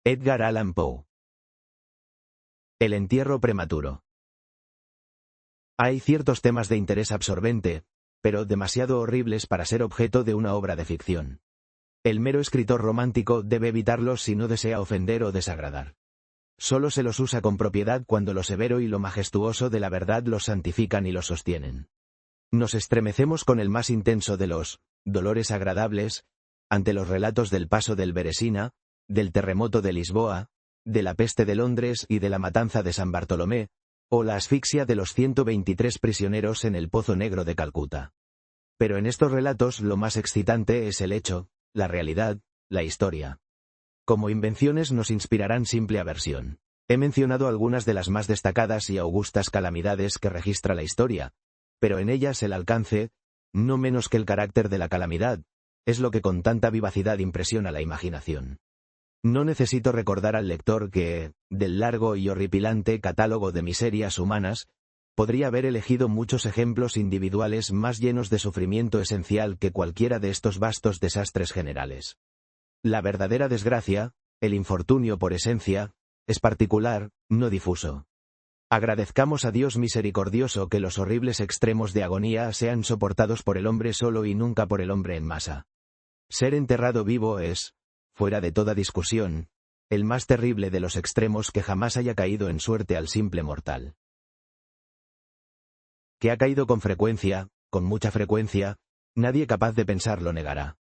Edgar Allan Poe. El entierro prematuro. Hay ciertos temas de interés absorbente, pero demasiado horribles para ser objeto de una obra de ficción. El mero escritor romántico debe evitarlos si no desea ofender o desagradar. Solo se los usa con propiedad cuando lo severo y lo majestuoso de la verdad los santifican y los sostienen. Nos estremecemos con el más intenso de los dolores agradables ante los relatos del paso del Beresina, del terremoto de Lisboa, de la peste de Londres y de la matanza de San Bartolomé, o la asfixia de los 123 prisioneros en el Pozo Negro de Calcuta. Pero en estos relatos lo más excitante es el hecho, la realidad, la historia. Como invenciones nos inspirarán simple aversión. He mencionado algunas de las más destacadas y augustas calamidades que registra la historia, pero en ellas el alcance, no menos que el carácter de la calamidad, es lo que con tanta vivacidad impresiona la imaginación. No necesito recordar al lector que, del largo y horripilante catálogo de miserias humanas, podría haber elegido muchos ejemplos individuales más llenos de sufrimiento esencial que cualquiera de estos vastos desastres generales. La verdadera desgracia, el infortunio por esencia, es particular, no difuso. Agradezcamos a Dios misericordioso que los horribles extremos de agonía sean soportados por el hombre solo y nunca por el hombre en masa. Ser enterrado vivo es, fuera de toda discusión, el más terrible de los extremos que jamás haya caído en suerte al simple mortal. Que ha caído con frecuencia, con mucha frecuencia, nadie capaz de pensar lo negará.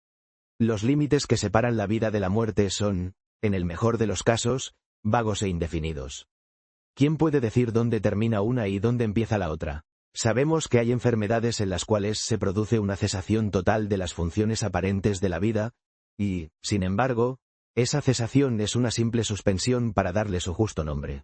Los límites que separan la vida de la muerte son, en el mejor de los casos, vagos e indefinidos. ¿Quién puede decir dónde termina una y dónde empieza la otra? Sabemos que hay enfermedades en las cuales se produce una cesación total de las funciones aparentes de la vida, y, sin embargo, esa cesación es una simple suspensión para darle su justo nombre.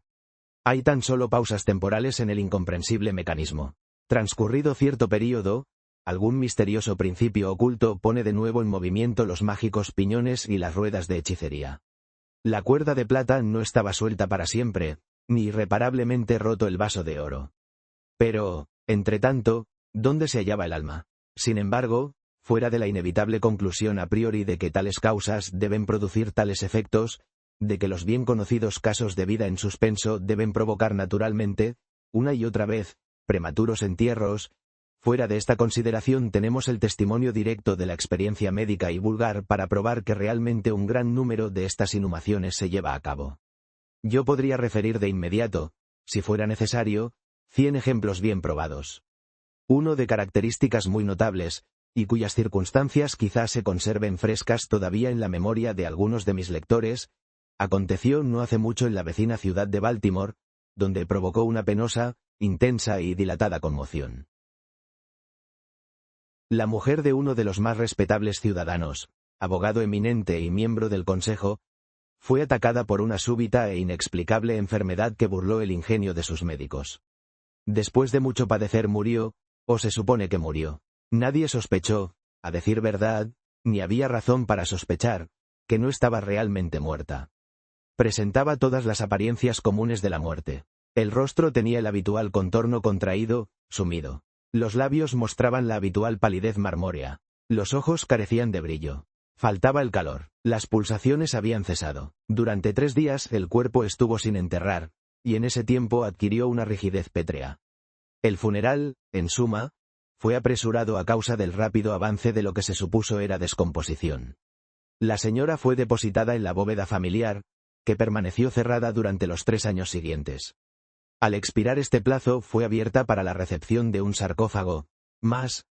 Hay tan solo pausas temporales en el incomprensible mecanismo. Transcurrido cierto período, algún misterioso principio oculto pone de nuevo en movimiento los mágicos piñones y las ruedas de hechicería. La cuerda de plata no estaba suelta para siempre, ni irreparablemente roto el vaso de oro. Pero, entretanto, ¿dónde se hallaba el alma? Sin embargo, fuera de la inevitable conclusión a priori de que tales causas deben producir tales efectos, de que los bien conocidos casos de vida en suspenso deben provocar naturalmente, una y otra vez, prematuros entierros, fuera de esta consideración tenemos el testimonio directo de la experiencia médica y vulgar para probar que realmente un gran número de estas inhumaciones se lleva a cabo. Yo podría referir de inmediato, si fuera necesario, 100 ejemplos bien probados. Uno de características muy notables, y cuyas circunstancias quizás se conserven frescas todavía en la memoria de algunos de mis lectores, aconteció no hace mucho en la vecina ciudad de Baltimore, donde provocó una penosa, intensa y dilatada conmoción. La mujer de uno de los más respetables ciudadanos, abogado eminente y miembro del Consejo, fue atacada por una súbita e inexplicable enfermedad que burló el ingenio de sus médicos. Después de mucho padecer murió, o se supone que murió. Nadie sospechó, a decir verdad, ni había razón para sospechar, que no estaba realmente muerta. Presentaba todas las apariencias comunes de la muerte. El rostro tenía el habitual contorno contraído, sumido. Los labios mostraban la habitual palidez marmórea. Los ojos carecían de brillo. Faltaba el calor. Las pulsaciones habían cesado. Durante 3 días el cuerpo estuvo sin enterrar, y en ese tiempo adquirió una rigidez pétrea. El funeral, en suma, fue apresurado a causa del rápido avance de lo que se supuso era descomposición. La señora fue depositada en la bóveda familiar, que permaneció cerrada durante los 3 años siguientes. Al expirar este plazo fue abierta para la recepción de un sarcófago, mas,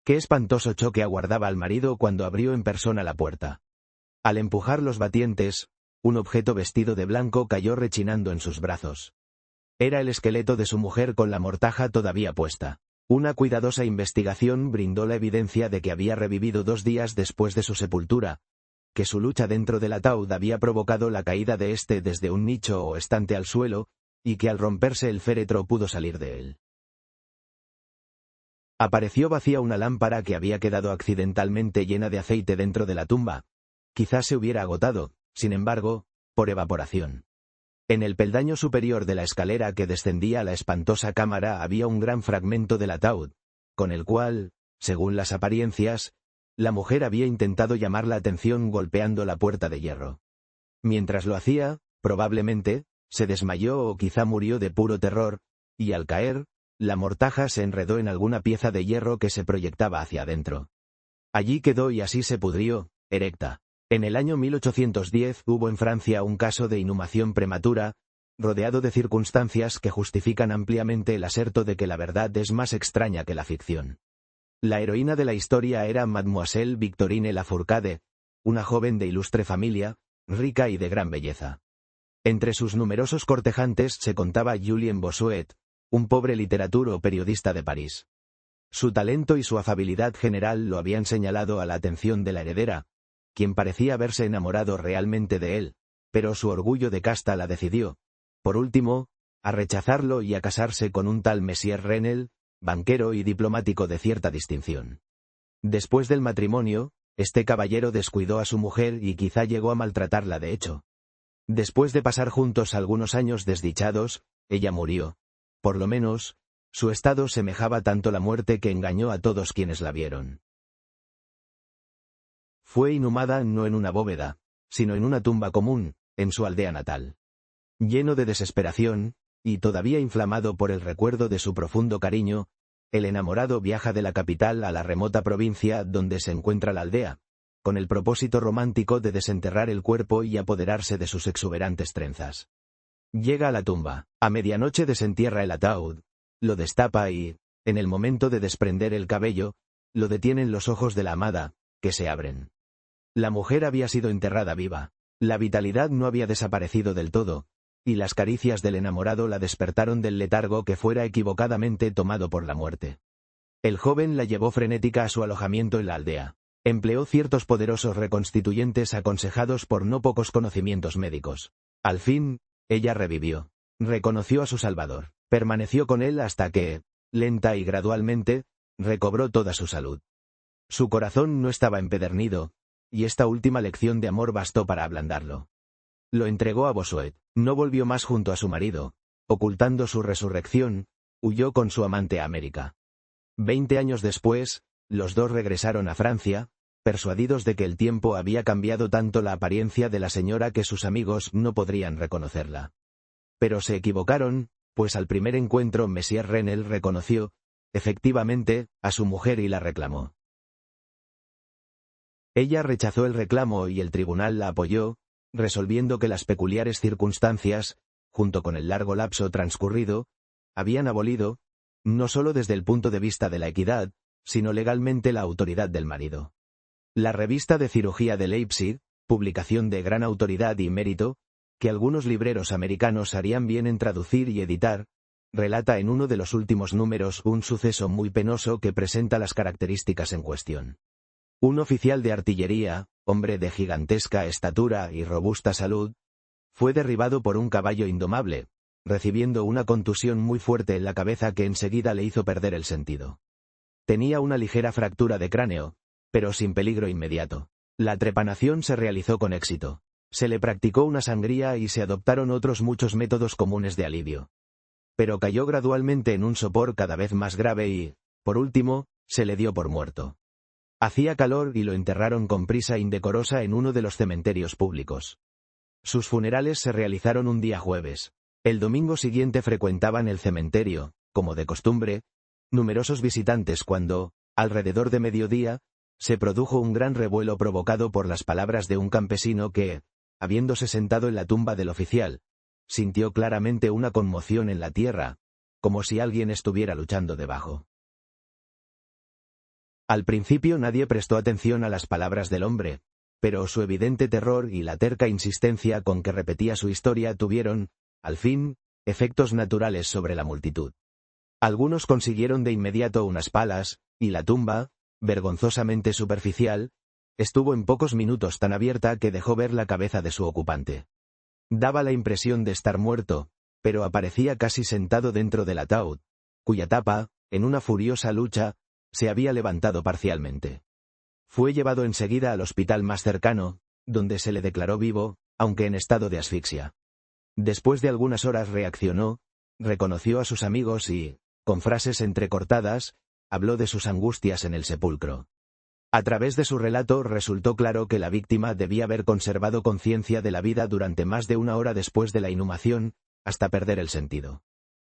qué espantoso choque aguardaba al marido cuando abrió en persona la puerta. Al empujar los batientes, un objeto vestido de blanco cayó rechinando en sus brazos. Era el esqueleto de su mujer con la mortaja todavía puesta. Una cuidadosa investigación brindó la evidencia de que había revivido 2 días después de su sepultura, que su lucha dentro del ataúd había provocado la caída de éste desde un nicho o estante al suelo, y que al romperse el féretro pudo salir de él. Apareció vacía una lámpara que había quedado accidentalmente llena de aceite dentro de la tumba. Quizás se hubiera agotado, sin embargo, por evaporación. En el peldaño superior de la escalera que descendía a la espantosa cámara había un gran fragmento del ataúd, con el cual, según las apariencias, la mujer había intentado llamar la atención golpeando la puerta de hierro. Mientras lo hacía, probablemente, se desmayó o quizá murió de puro terror, y al caer, la mortaja se enredó en alguna pieza de hierro que se proyectaba hacia adentro. Allí quedó y así se pudrió, erecta. En el año 1810 hubo en Francia un caso de inhumación prematura, rodeado de circunstancias que justifican ampliamente el aserto de que la verdad es más extraña que la ficción. La heroína de la historia era Mademoiselle Victorine Lafourcade, una joven de ilustre familia, rica y de gran belleza. Entre sus numerosos cortejantes se contaba Julien Bossuet, un pobre literato periodista de París. Su talento y su afabilidad general lo habían señalado a la atención de la heredera, quien parecía haberse enamorado realmente de él, pero su orgullo de casta la decidió, por último, a rechazarlo y a casarse con un tal Monsieur Renel, banquero y diplomático de cierta distinción. Después del matrimonio, este caballero descuidó a su mujer y quizá llegó a maltratarla de hecho. Después de pasar juntos algunos años desdichados, ella murió. Por lo menos, su estado semejaba tanto la muerte que engañó a todos quienes la vieron. Fue inhumada no en una bóveda, sino en una tumba común, en su aldea natal. Lleno de desesperación, y todavía inflamado por el recuerdo de su profundo cariño, el enamorado viaja de la capital a la remota provincia donde se encuentra la aldea, con el propósito romántico de desenterrar el cuerpo y apoderarse de sus exuberantes trenzas. Llega a la tumba, a medianoche desentierra el ataúd, lo destapa y, en el momento de desprender el cabello, lo detienen los ojos de la amada, que se abren. La mujer había sido enterrada viva. La vitalidad no había desaparecido del todo, y las caricias del enamorado la despertaron del letargo que fuera equivocadamente tomado por la muerte. El joven la llevó frenética a su alojamiento en la aldea. Empleó ciertos poderosos reconstituyentes aconsejados por no pocos conocimientos médicos. Al fin, ella revivió. Reconoció a su Salvador. Permaneció con él hasta que, lenta y gradualmente, recobró toda su salud. Su corazón no estaba empedernido, y esta última lección de amor bastó para ablandarlo. Lo entregó a Bossuet. No volvió más junto a su marido. Ocultando su resurrección, huyó con su amante a América. 20 años después, los dos regresaron a Francia, persuadidos de que el tiempo había cambiado tanto la apariencia de la señora que sus amigos no podrían reconocerla. Pero se equivocaron, pues al primer encuentro Monsieur Renel reconoció, efectivamente, a su mujer y la reclamó. Ella rechazó el reclamo y el tribunal la apoyó, resolviendo que las peculiares circunstancias, junto con el largo lapso transcurrido, habían abolido, no solo desde el punto de vista de la equidad, sino legalmente la autoridad del marido. La revista de cirugía de Leipzig, publicación de gran autoridad y mérito, que algunos libreros americanos harían bien en traducir y editar, relata en uno de los últimos números un suceso muy penoso que presenta las características en cuestión. Un oficial de artillería, hombre de gigantesca estatura y robusta salud, fue derribado por un caballo indomable, recibiendo una contusión muy fuerte en la cabeza que enseguida le hizo perder el sentido. Tenía una ligera fractura de cráneo, pero sin peligro inmediato. La trepanación se realizó con éxito. Se le practicó una sangría y se adoptaron otros muchos métodos comunes de alivio. Pero cayó gradualmente en un sopor cada vez más grave y, por último, se le dio por muerto. Hacía calor y lo enterraron con prisa indecorosa en uno de los cementerios públicos. Sus funerales se realizaron un día jueves. El domingo siguiente frecuentaban el cementerio, como de costumbre, numerosos visitantes cuando, alrededor de mediodía, se produjo un gran revuelo provocado por las palabras de un campesino que, habiéndose sentado en la tumba del oficial, sintió claramente una conmoción en la tierra, como si alguien estuviera luchando debajo. Al principio nadie prestó atención a las palabras del hombre, pero su evidente terror y la terca insistencia con que repetía su historia tuvieron, al fin, efectos naturales sobre la multitud. Algunos consiguieron de inmediato unas palas, y la tumba, vergonzosamente superficial, estuvo en pocos minutos tan abierta que dejó ver la cabeza de su ocupante. Daba la impresión de estar muerto, pero aparecía casi sentado dentro del ataúd, cuya tapa, en una furiosa lucha, se había levantado parcialmente. Fue llevado enseguida al hospital más cercano, donde se le declaró vivo, aunque en estado de asfixia. Después de algunas horas reaccionó, reconoció a sus amigos y, con frases entrecortadas, habló de sus angustias en el sepulcro. A través de su relato resultó claro que la víctima debía haber conservado conciencia de la vida durante más de 1 hora después de la inhumación, hasta perder el sentido.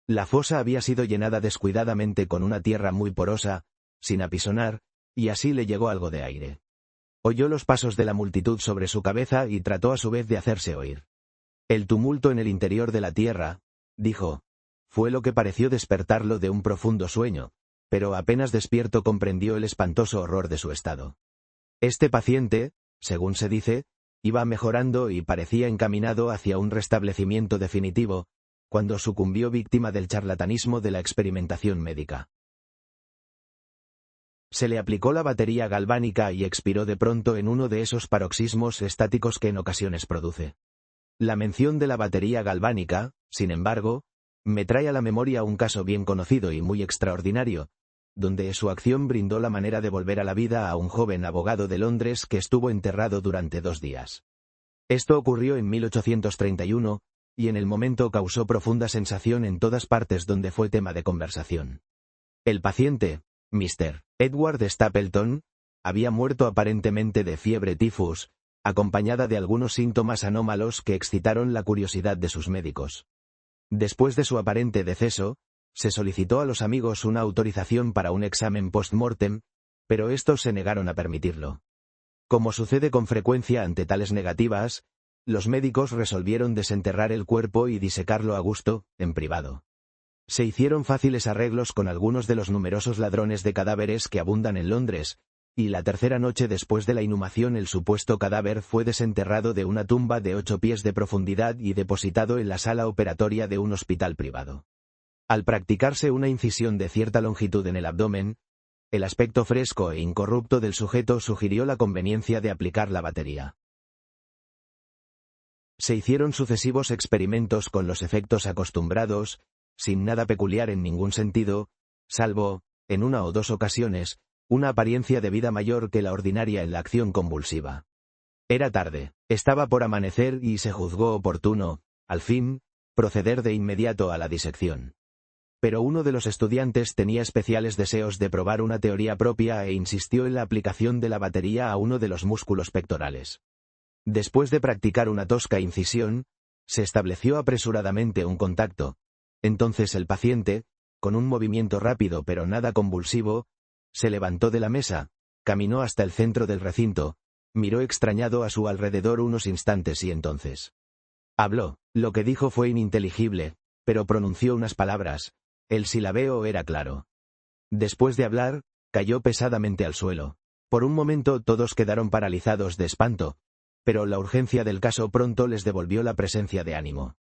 La fosa había sido llenada descuidadamente con una tierra muy porosa, sin apisonar, y así le llegó algo de aire. Oyó los pasos de la multitud sobre su cabeza y trató a su vez de hacerse oír. El tumulto en el interior de la tierra, dijo, fue lo que pareció despertarlo de un profundo sueño, pero apenas despierto comprendió el espantoso horror de su estado. Este paciente, según se dice, iba mejorando y parecía encaminado hacia un restablecimiento definitivo, cuando sucumbió víctima del charlatanismo de la experimentación médica. Se le aplicó la batería galvánica y expiró de pronto en uno de esos paroxismos estáticos que en ocasiones produce. La mención de la batería galvánica, sin embargo, me trae a la memoria un caso bien conocido y muy extraordinario, donde su acción brindó la manera de volver a la vida a un joven abogado de Londres que estuvo enterrado durante 2 días. Esto ocurrió en 1831, y en el momento causó profunda sensación en todas partes donde fue tema de conversación. El paciente, Mr. Edward Stapleton, había muerto aparentemente de fiebre tifus, acompañada de algunos síntomas anómalos que excitaron la curiosidad de sus médicos. Después de su aparente deceso, se solicitó a los amigos una autorización para un examen post-mortem, pero estos se negaron a permitirlo. Como sucede con frecuencia ante tales negativas, los médicos resolvieron desenterrar el cuerpo y disecarlo a gusto, en privado. Se hicieron fáciles arreglos con algunos de los numerosos ladrones de cadáveres que abundan en Londres, y la tercera noche después de la inhumación el supuesto cadáver fue desenterrado de una tumba de 8 pies de profundidad y depositado en la sala operatoria de un hospital privado. Al practicarse una incisión de cierta longitud en el abdomen, el aspecto fresco e incorrupto del sujeto sugirió la conveniencia de aplicar la batería. Se hicieron sucesivos experimentos con los efectos acostumbrados, sin nada peculiar en ningún sentido, salvo, en 1 o 2 ocasiones, una apariencia de vida mayor que la ordinaria en la acción convulsiva. Era tarde, estaba por amanecer y se juzgó oportuno, al fin, proceder de inmediato a la disección. Pero uno de los estudiantes tenía especiales deseos de probar una teoría propia e insistió en la aplicación de la batería a uno de los músculos pectorales. Después de practicar una tosca incisión, se estableció apresuradamente un contacto. Entonces el paciente, con un movimiento rápido pero nada convulsivo, se levantó de la mesa, caminó hasta el centro del recinto, miró extrañado a su alrededor unos instantes y entonces habló. Lo que dijo fue ininteligible, pero pronunció unas palabras. El silabeo era claro. Después de hablar, cayó pesadamente al suelo. Por un momento todos quedaron paralizados de espanto, pero la urgencia del caso pronto les devolvió la presencia de ánimo.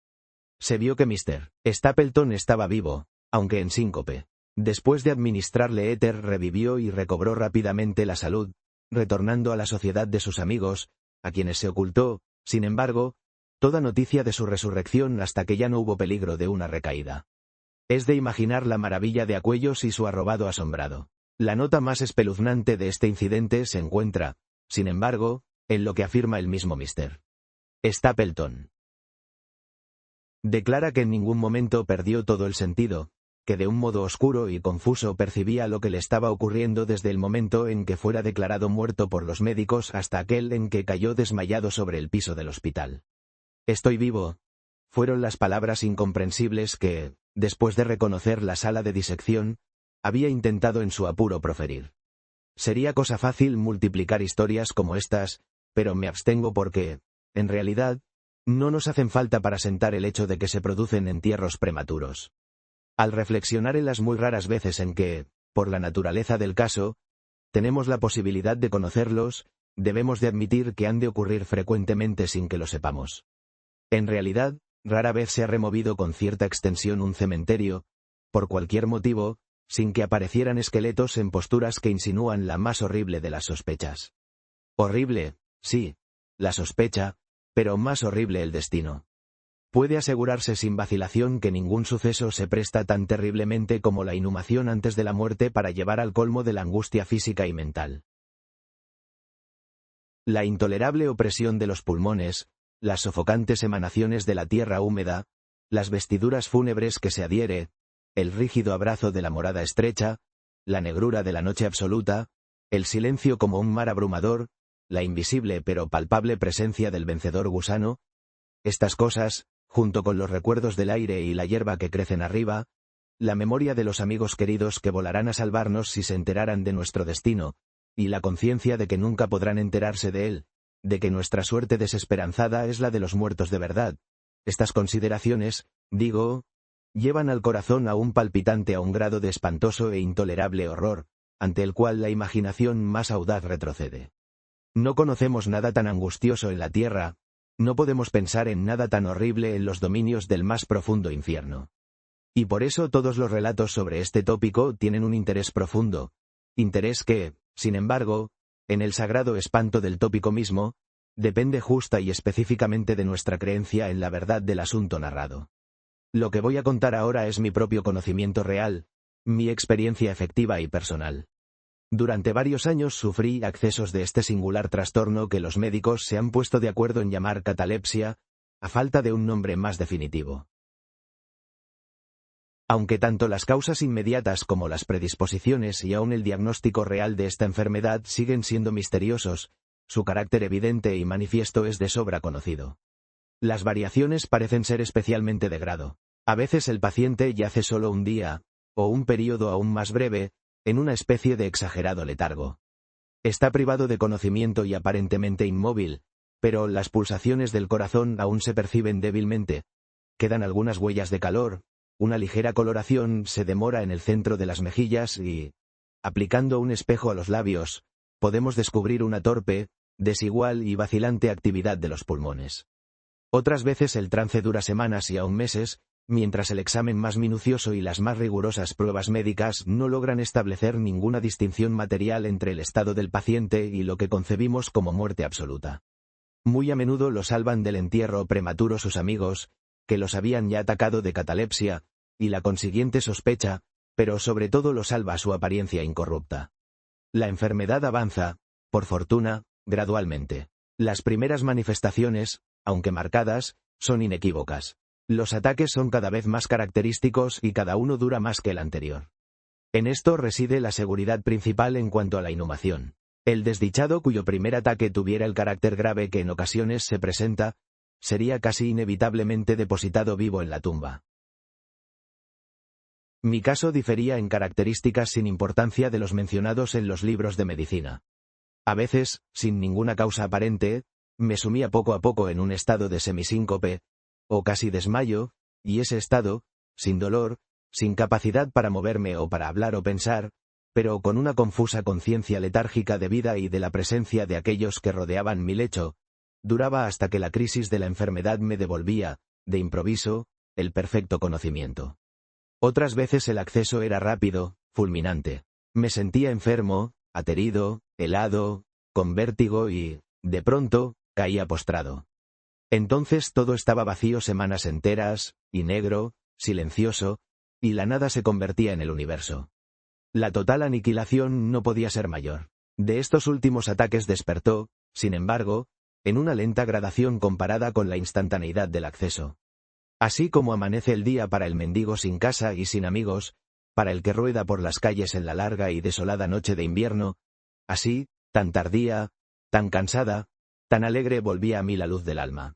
Se vio que Mr. Stapleton estaba vivo, aunque en síncope. Después de administrarle éter revivió y recobró rápidamente la salud, retornando a la sociedad de sus amigos, a quienes se ocultó, sin embargo, toda noticia de su resurrección hasta que ya no hubo peligro de una recaída. Es de imaginar la maravilla de Aquellos y su arrobado asombrado. La nota más espeluznante de este incidente se encuentra, sin embargo, en lo que afirma el mismo Mr. Stapleton. Declara que en ningún momento perdió todo el sentido, que de un modo oscuro y confuso percibía lo que le estaba ocurriendo desde el momento en que fuera declarado muerto por los médicos hasta aquel en que cayó desmayado sobre el piso del hospital. «Estoy vivo», fueron las palabras incomprensibles que, después de reconocer la sala de disección, había intentado en su apuro proferir. Sería cosa fácil multiplicar historias como estas, pero me abstengo porque, en realidad, no nos hacen falta para sentar el hecho de que se producen entierros prematuros. Al reflexionar en las muy raras veces en que, por la naturaleza del caso, tenemos la posibilidad de conocerlos, debemos de admitir que han de ocurrir frecuentemente sin que lo sepamos. En realidad, rara vez se ha removido con cierta extensión un cementerio, por cualquier motivo, sin que aparecieran esqueletos en posturas que insinúan la más horrible de las sospechas. Horrible, sí, la sospecha, pero más horrible el destino. Puede asegurarse sin vacilación que ningún suceso se presta tan terriblemente como la inhumación antes de la muerte para llevar al colmo de la angustia física y mental. La intolerable opresión de los pulmones, las sofocantes emanaciones de la tierra húmeda, las vestiduras fúnebres que se adhiere, el rígido abrazo de la morada estrecha, la negrura de la noche absoluta, el silencio como un mar abrumador, la invisible pero palpable presencia del vencedor gusano. Estas cosas, junto con los recuerdos del aire y la hierba que crecen arriba, la memoria de los amigos queridos que volarán a salvarnos si se enteraran de nuestro destino, y la conciencia de que nunca podrán enterarse de él, de que nuestra suerte desesperanzada es la de los muertos de verdad. Estas consideraciones, digo, llevan al corazón aún palpitante a un grado de espantoso e intolerable horror, ante el cual la imaginación más audaz retrocede. No conocemos nada tan angustioso en la tierra, no podemos pensar en nada tan horrible en los dominios del más profundo infierno. Y por eso todos los relatos sobre este tópico tienen un interés profundo, interés que, sin embargo, en el sagrado espanto del tópico mismo, depende justa y específicamente de nuestra creencia en la verdad del asunto narrado. Lo que voy a contar ahora es mi propio conocimiento real, mi experiencia efectiva y personal. Durante varios años sufrí accesos de este singular trastorno que los médicos se han puesto de acuerdo en llamar catalepsia, a falta de un nombre más definitivo. Aunque tanto las causas inmediatas como las predisposiciones y aún el diagnóstico real de esta enfermedad siguen siendo misteriosos, su carácter evidente y manifiesto es de sobra conocido. Las variaciones parecen ser especialmente de grado. A veces el paciente yace solo un día, o un período aún más breve, en una especie de exagerado letargo. Está privado de conocimiento y aparentemente inmóvil, pero las pulsaciones del corazón aún se perciben débilmente. Quedan algunas huellas de calor, una ligera coloración se demora en el centro de las mejillas y, aplicando un espejo a los labios, podemos descubrir una torpe, desigual y vacilante actividad de los pulmones. Otras veces el trance dura semanas y aún meses, mientras el examen más minucioso y las más rigurosas pruebas médicas no logran establecer ninguna distinción material entre el estado del paciente y lo que concebimos como muerte absoluta. Muy a menudo lo salvan del entierro prematuro sus amigos, que los habían ya atacado de catalepsia, y la consiguiente sospecha, pero sobre todo lo salva su apariencia incorrupta. La enfermedad avanza, por fortuna, gradualmente. Las primeras manifestaciones, aunque marcadas, son inequívocas. Los ataques son cada vez más característicos y cada uno dura más que el anterior. En esto reside la seguridad principal en cuanto a la inhumación. El desdichado cuyo primer ataque tuviera el carácter grave que en ocasiones se presenta, sería casi inevitablemente depositado vivo en la tumba. Mi caso difería en características sin importancia de los mencionados en los libros de medicina. A veces, sin ninguna causa aparente, me sumía poco a poco en un estado de semisíncope, o casi desmayo, y ese estado, sin dolor, sin capacidad para moverme o para hablar o pensar, pero con una confusa conciencia letárgica de vida y de la presencia de aquellos que rodeaban mi lecho, duraba hasta que la crisis de la enfermedad me devolvía, de improviso, el perfecto conocimiento. Otras veces el acceso era rápido, fulminante. Me sentía enfermo, aterido, helado, con vértigo y, de pronto, caía postrado. Entonces todo estaba vacío semanas enteras, y negro, silencioso, y la nada se convertía en el universo. La total aniquilación no podía ser mayor. De estos últimos ataques despertó, sin embargo, en una lenta gradación comparada con la instantaneidad del acceso. Así como amanece el día para el mendigo sin casa y sin amigos, para el que rueda por las calles en la larga y desolada noche de invierno, así, tan tardía, tan cansada, tan alegre volvía a mí la luz del alma.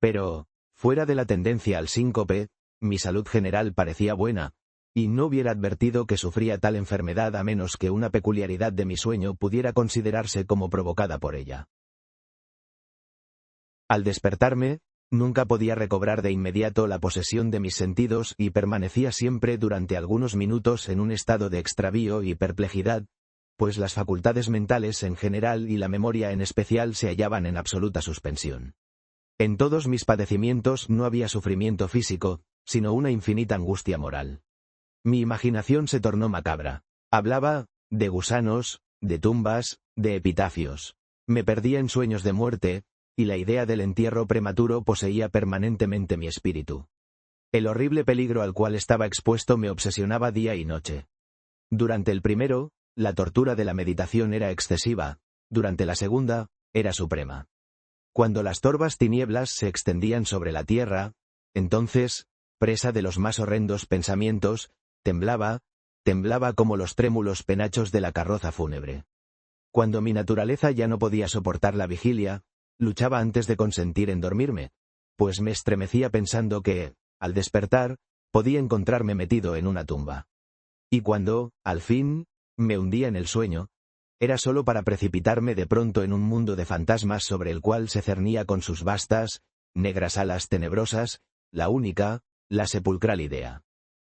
Pero, fuera de la tendencia al síncope, mi salud general parecía buena, y no hubiera advertido que sufría tal enfermedad a menos que una peculiaridad de mi sueño pudiera considerarse como provocada por ella. Al despertarme, nunca podía recobrar de inmediato la posesión de mis sentidos y permanecía siempre durante algunos minutos en un estado de extravío y perplejidad, pues las facultades mentales en general y la memoria en especial se hallaban en absoluta suspensión. En todos mis padecimientos no había sufrimiento físico, sino una infinita angustia moral. Mi imaginación se tornó macabra. Hablaba de gusanos, de tumbas, de epitafios. Me perdía en sueños de muerte, y la idea del entierro prematuro poseía permanentemente mi espíritu. El horrible peligro al cual estaba expuesto me obsesionaba día y noche. Durante el primero, la tortura de la meditación era excesiva, durante la segunda, era suprema. Cuando las torvas tinieblas se extendían sobre la tierra, entonces, presa de los más horrendos pensamientos, temblaba como los trémulos penachos de la carroza fúnebre. Cuando mi naturaleza ya no podía soportar la vigilia, luchaba antes de consentir en dormirme, pues me estremecía pensando que, al despertar, podía encontrarme metido en una tumba. Y cuando, al fin, me hundía en el sueño, era solo para precipitarme de pronto en un mundo de fantasmas sobre el cual se cernía con sus vastas, negras alas tenebrosas, la sepulcral idea.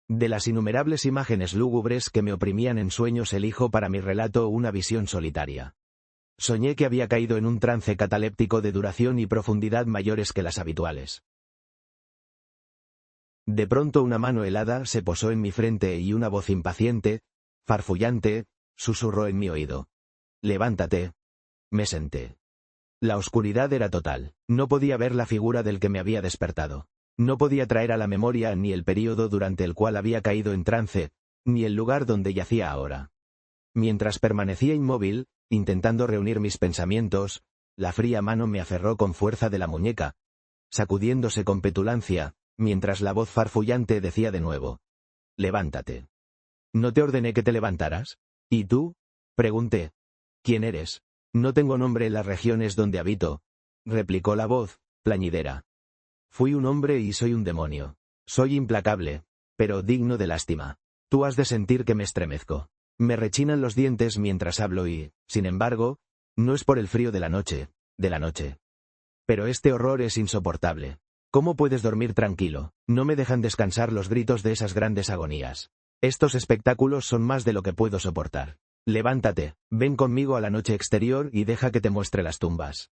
De las innumerables imágenes lúgubres que me oprimían en sueños elijo para mi relato una visión solitaria. Soñé que había caído en un trance cataléptico de duración y profundidad mayores que las habituales. De pronto una mano helada se posó en mi frente y una voz impaciente, farfullante, susurró en mi oído. «Levántate». Me senté. La oscuridad era total. No podía ver la figura del que me había despertado. No podía traer a la memoria ni el período durante el cual había caído en trance, ni el lugar donde yacía ahora. Mientras permanecía inmóvil, intentando reunir mis pensamientos, la fría mano me aferró con fuerza de la muñeca, sacudiéndose con petulancia, mientras la voz farfullante decía de nuevo: «Levántate». ¿No te ordené que te levantaras? ¿Y tú? Pregunté. ¿Quién eres? No tengo nombre en las regiones donde habito, replicó la voz, plañidera. Fui un hombre y soy un demonio. Soy implacable, pero digno de lástima. Tú has de sentir que me estremezco. Me rechinan los dientes mientras hablo y, sin embargo, no es por el frío de la noche. Pero este horror es insoportable. ¿Cómo puedes dormir tranquilo? No me dejan descansar los gritos de esas grandes agonías. Estos espectáculos son más de lo que puedo soportar. Levántate, ven conmigo a la noche exterior y deja que te muestre las tumbas.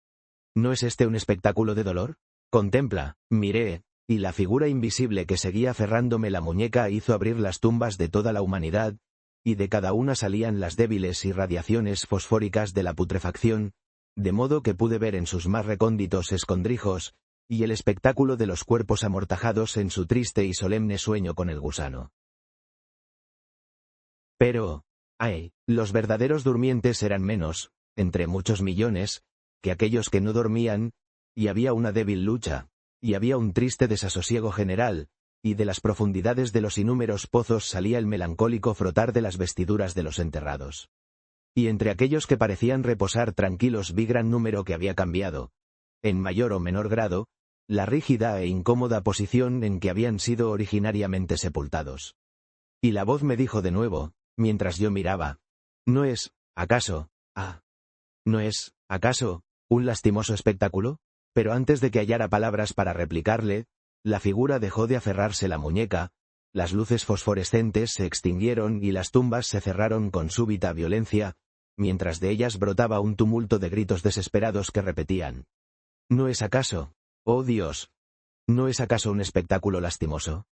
¿No es este un espectáculo de dolor? Contempla, miré, y la figura invisible que seguía aferrándome la muñeca hizo abrir las tumbas de toda la humanidad, y de cada una salían las débiles irradiaciones fosfóricas de la putrefacción, de modo que pude ver en sus más recónditos escondrijos, y el espectáculo de los cuerpos amortajados en su triste y solemne sueño con el gusano. Pero, ¡ay!, los verdaderos durmientes eran menos, entre muchos millones, que aquellos que no dormían, y había una débil lucha, y había un triste desasosiego general, y de las profundidades de los inúmeros pozos salía el melancólico frotar de las vestiduras de los enterrados. Y entre aquellos que parecían reposar tranquilos vi gran número que había cambiado, en mayor o menor grado, la rígida e incómoda posición en que habían sido originariamente sepultados. Y la voz me dijo de nuevo, mientras yo miraba: ¿no es, acaso, un lastimoso espectáculo? Pero antes de que hallara palabras para replicarle, la figura dejó de aferrarse la muñeca, las luces fosforescentes se extinguieron y las tumbas se cerraron con súbita violencia, mientras de ellas brotaba un tumulto de gritos desesperados que repetían: ¿no es acaso, oh Dios, no es acaso un espectáculo lastimoso?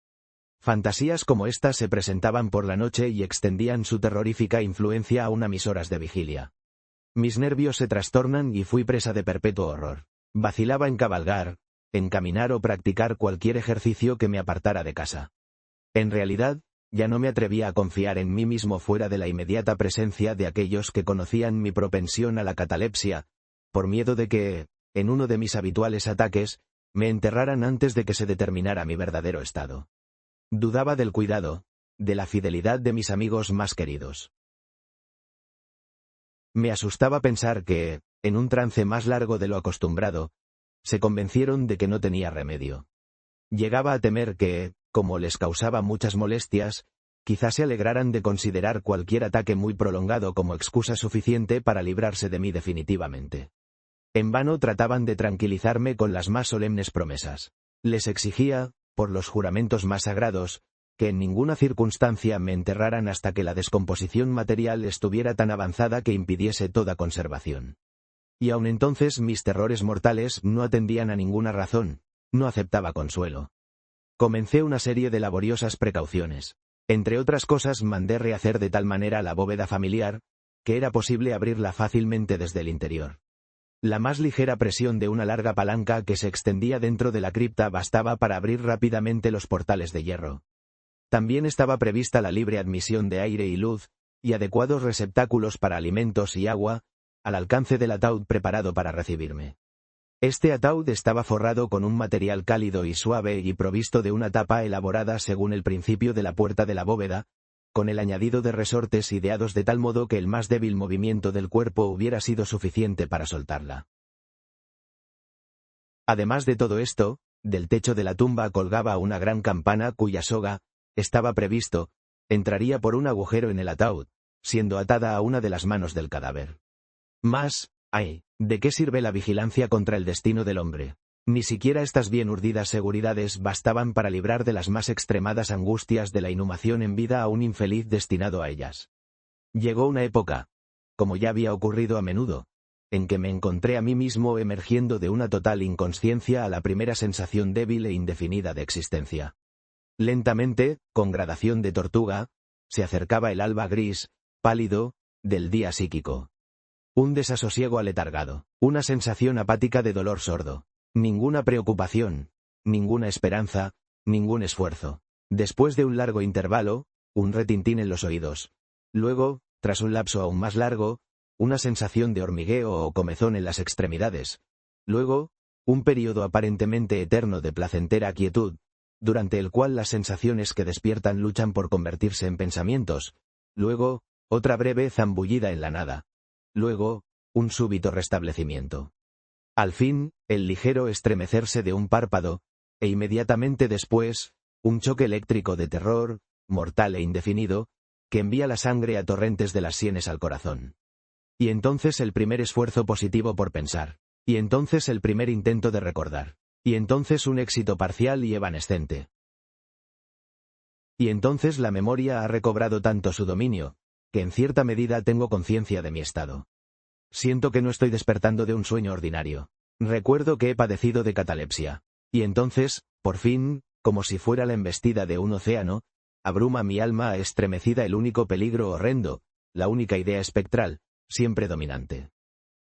Fantasías como estas se presentaban por la noche y extendían su terrorífica influencia aún a mis horas de vigilia. Mis nervios se trastornan y fui presa de perpetuo horror. Vacilaba en cabalgar, en caminar o practicar cualquier ejercicio que me apartara de casa. En realidad, ya no me atrevía a confiar en mí mismo fuera de la inmediata presencia de aquellos que conocían mi propensión a la catalepsia, por miedo de que, en uno de mis habituales ataques, me enterraran antes de que se determinara mi verdadero estado. Dudaba del cuidado, de la fidelidad de mis amigos más queridos. Me asustaba pensar que, en un trance más largo de lo acostumbrado, se convencieron de que no tenía remedio. Llegaba a temer que, como les causaba muchas molestias, quizá se alegraran de considerar cualquier ataque muy prolongado como excusa suficiente para librarse de mí definitivamente. En vano trataban de tranquilizarme con las más solemnes promesas. Les exigía, por los juramentos más sagrados, que en ninguna circunstancia me enterraran hasta que la descomposición material estuviera tan avanzada que impidiese toda conservación. Y aun entonces mis terrores mortales no atendían a ninguna razón, no aceptaba consuelo. Comencé una serie de laboriosas precauciones. Entre otras cosas mandé rehacer de tal manera la bóveda familiar, que era posible abrirla fácilmente desde el interior. La más ligera presión de una larga palanca que se extendía dentro de la cripta bastaba para abrir rápidamente los portales de hierro. También estaba prevista la libre admisión de aire y luz, y adecuados receptáculos para alimentos y agua, al alcance del ataúd preparado para recibirme. Este ataúd estaba forrado con un material cálido y suave y provisto de una tapa elaborada según el principio de la puerta de la bóveda, con el añadido de resortes ideados de tal modo que el más débil movimiento del cuerpo hubiera sido suficiente para soltarla. Además de todo esto, del techo de la tumba colgaba una gran campana cuya soga, estaba previsto, entraría por un agujero en el ataúd, siendo atada a una de las manos del cadáver. Mas, ay, ¿de qué sirve la vigilancia contra el destino del hombre? Ni siquiera estas bien urdidas seguridades bastaban para librar de las más extremadas angustias de la inhumación en vida a un infeliz destinado a ellas. Llegó una época, como ya había ocurrido a menudo, en que me encontré a mí mismo emergiendo de una total inconsciencia a la primera sensación débil e indefinida de existencia. Lentamente, con gradación de tortuga, se acercaba el alba gris, pálido, del día psíquico. Un desasosiego aletargado, una sensación apática de dolor sordo. Ninguna preocupación, ninguna esperanza, ningún esfuerzo. Después de un largo intervalo, un retintín en los oídos. Luego, tras un lapso aún más largo, una sensación de hormigueo o comezón en las extremidades. Luego, un período aparentemente eterno de placentera quietud, durante el cual las sensaciones que despiertan luchan por convertirse en pensamientos. Luego, otra breve zambullida en la nada. Luego, un súbito restablecimiento. Al fin, el ligero estremecerse de un párpado, e inmediatamente después, un choque eléctrico de terror, mortal e indefinido, que envía la sangre a torrentes de las sienes al corazón. Y entonces el primer esfuerzo positivo por pensar. Y entonces el primer intento de recordar. Y entonces un éxito parcial y evanescente. Y entonces la memoria ha recobrado tanto su dominio, que en cierta medida tengo conciencia de mi estado. Siento que no estoy despertando de un sueño ordinario. Recuerdo que he padecido de catalepsia. Y entonces, por fin, como si fuera la embestida de un océano, abruma mi alma estremecida el único peligro horrendo, la única idea espectral, siempre dominante.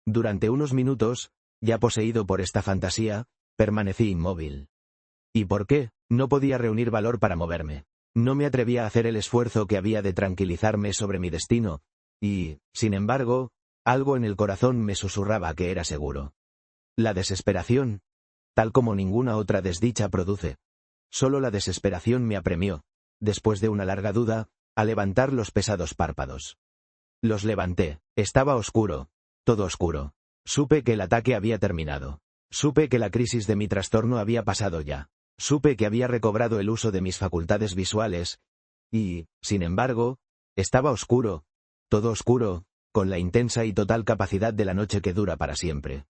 Durante unos minutos, ya poseído por esta fantasía, permanecí inmóvil. ¿Y por qué? No podía reunir valor para moverme. No me atrevía a hacer el esfuerzo que había de tranquilizarme sobre mi destino, y, sin embargo, algo en el corazón me susurraba que era seguro. La desesperación, tal como ninguna otra desdicha produce. Solo la desesperación me apremió, después de una larga duda, a levantar los pesados párpados. Los levanté. Estaba oscuro, todo oscuro. Supe que el ataque había terminado. Supe que la crisis de mi trastorno había pasado ya. Supe que había recobrado el uso de mis facultades visuales, y, sin embargo, estaba oscuro, todo oscuro, con la intensa y total capacidad de la noche que dura para siempre.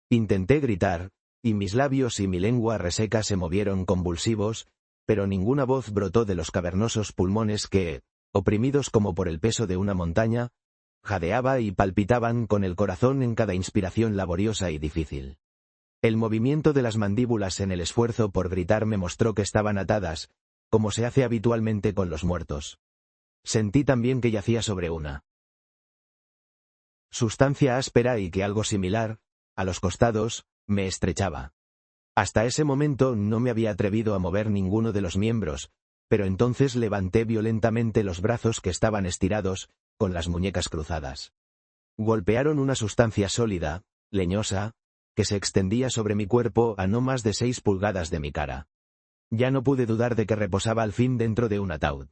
Intenté gritar, y mis labios y mi lengua reseca se movieron convulsivos, pero ninguna voz brotó de los cavernosos pulmones que, oprimidos como por el peso de una montaña, jadeaba y palpitaban con el corazón en cada inspiración laboriosa y difícil. El movimiento de las mandíbulas en el esfuerzo por gritar me mostró que estaban atadas, como se hace habitualmente con los muertos. Sentí también que yacía sobre una sustancia áspera y que algo similar, a los costados, me estrechaba. Hasta ese momento no me había atrevido a mover ninguno de los miembros, pero entonces levanté violentamente los brazos que estaban estirados, con las muñecas cruzadas. Golpearon una sustancia sólida, leñosa, que se extendía sobre mi cuerpo a no más de 6 pulgadas de mi cara. Ya no pude dudar de que reposaba al fin dentro de un ataúd.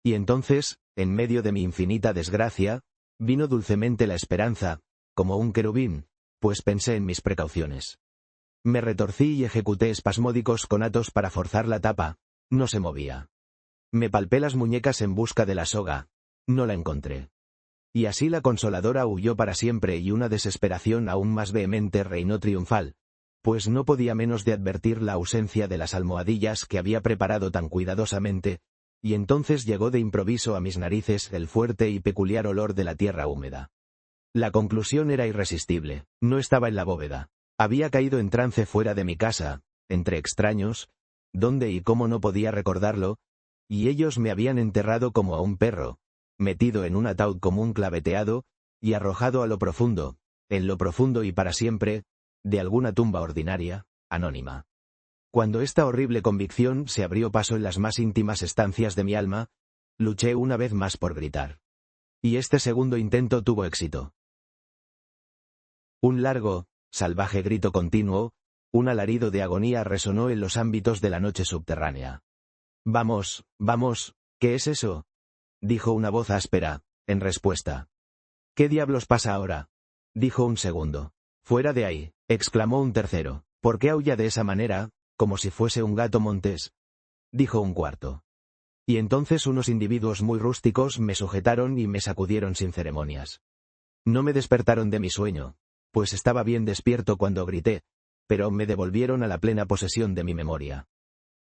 Y entonces, en medio de mi infinita desgracia, vino dulcemente la esperanza, como un querubín, pues pensé en mis precauciones. Me retorcí y ejecuté espasmódicos conatos para forzar la tapa, no se movía. Me palpé las muñecas en busca de la soga, no la encontré. Y así la consoladora huyó para siempre y una desesperación aún más vehemente reinó triunfal, pues no podía menos de advertir la ausencia de las almohadillas que había preparado tan cuidadosamente, y entonces llegó de improviso a mis narices el fuerte y peculiar olor de la tierra húmeda. La conclusión era irresistible, no estaba en la bóveda. Había caído en trance fuera de mi casa, entre extraños, dónde y cómo no podía recordarlo, y ellos me habían enterrado como a un perro, metido en un ataúd común claveteado, y arrojado a lo profundo, en lo profundo y para siempre, de alguna tumba ordinaria, anónima. Cuando esta horrible convicción se abrió paso en las más íntimas estancias de mi alma, luché una vez más por gritar. Y este segundo intento tuvo éxito. Un largo, salvaje grito continuo, un alarido de agonía resonó en los ámbitos de la noche subterránea. «Vamos, vamos, ¿qué es eso?», dijo una voz áspera, en respuesta. ¿Qué diablos pasa ahora? Dijo un segundo. Fuera de ahí, exclamó un tercero. ¿Por qué aulla de esa manera, como si fuese un gato montés? Dijo un cuarto. Y entonces unos individuos muy rústicos me sujetaron y me sacudieron sin ceremonias. No me despertaron de mi sueño, pues estaba bien despierto cuando grité, pero me devolvieron a la plena posesión de mi memoria.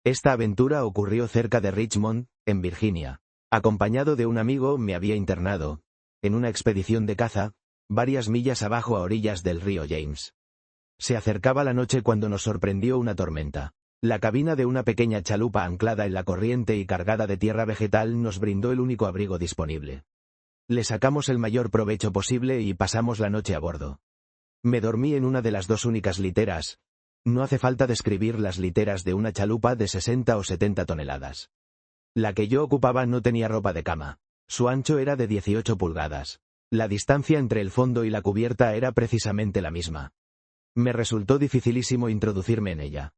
Esta aventura ocurrió cerca de Richmond, en Virginia. Acompañado de un amigo me había internado, en una expedición de caza, varias millas abajo a orillas del río James. Se acercaba la noche cuando nos sorprendió una tormenta. La cabina de una pequeña chalupa anclada en la corriente y cargada de tierra vegetal nos brindó el único abrigo disponible. Le sacamos el mayor provecho posible y pasamos la noche a bordo. Me dormí en una de las dos únicas literas. No hace falta describir las literas de una chalupa de 60 o 70 toneladas. La que yo ocupaba no tenía ropa de cama. Su ancho era de 18 pulgadas. La distancia entre el fondo y la cubierta era precisamente la misma. Me resultó dificilísimo introducirme en ella.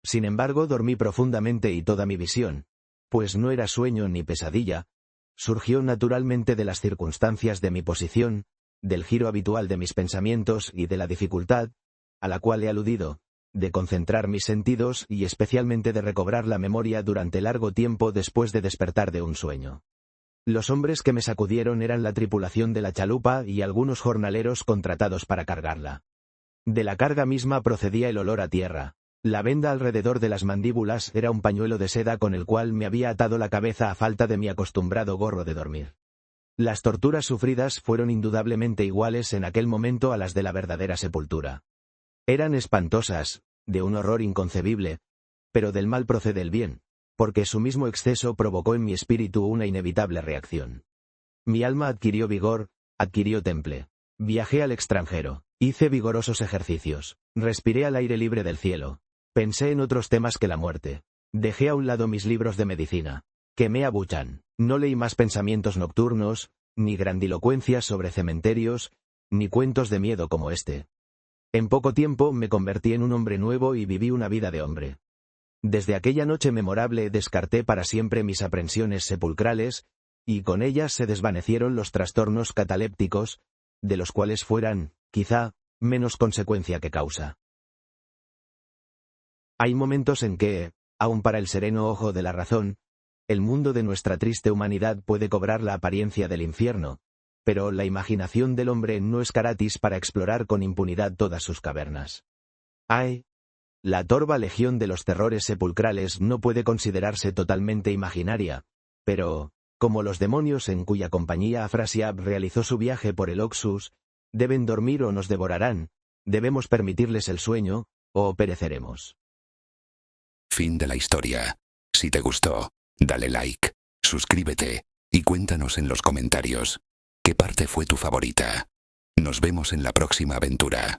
Sin embargo, dormí profundamente y toda mi visión, pues no era sueño ni pesadilla, surgió naturalmente de las circunstancias de mi posición, del giro habitual de mis pensamientos y de la dificultad, a la cual he aludido, de concentrar mis sentidos y especialmente de recobrar la memoria durante largo tiempo después de despertar de un sueño. Los hombres que me sacudieron eran la tripulación de la chalupa y algunos jornaleros contratados para cargarla. De la carga misma procedía el olor a tierra. La venda alrededor de las mandíbulas era un pañuelo de seda con el cual me había atado la cabeza a falta de mi acostumbrado gorro de dormir. Las torturas sufridas fueron indudablemente iguales en aquel momento a las de la verdadera sepultura. Eran espantosas, de un horror inconcebible, pero del mal procede el bien, porque su mismo exceso provocó en mi espíritu una inevitable reacción. Mi alma adquirió vigor, adquirió temple. Viajé al extranjero, hice vigorosos ejercicios, respiré al aire libre del cielo. Pensé en otros temas que la muerte. Dejé a un lado mis libros de medicina. Quemé a Buchan. No leí más pensamientos nocturnos, ni grandilocuencias sobre cementerios, ni cuentos de miedo como este. En poco tiempo me convertí en un hombre nuevo y viví una vida de hombre. Desde aquella noche memorable descarté para siempre mis aprensiones sepulcrales, y con ellas se desvanecieron los trastornos catalépticos, de los cuales fueran, quizá, menos consecuencia que causa. Hay momentos en que, aun para el sereno ojo de la razón, el mundo de nuestra triste humanidad puede cobrar la apariencia del infierno, pero la imaginación del hombre no es gratis para explorar con impunidad todas sus cavernas. ¡Ay! La torva legión de los terrores sepulcrales no puede considerarse totalmente imaginaria, pero, como los demonios en cuya compañía Afrasiab realizó su viaje por el Oxus, deben dormir o nos devorarán, debemos permitirles el sueño, o pereceremos. Fin de la historia. Si te gustó, dale like, suscríbete, y cuéntanos en los comentarios qué parte fue tu favorita. Nos vemos en la próxima aventura.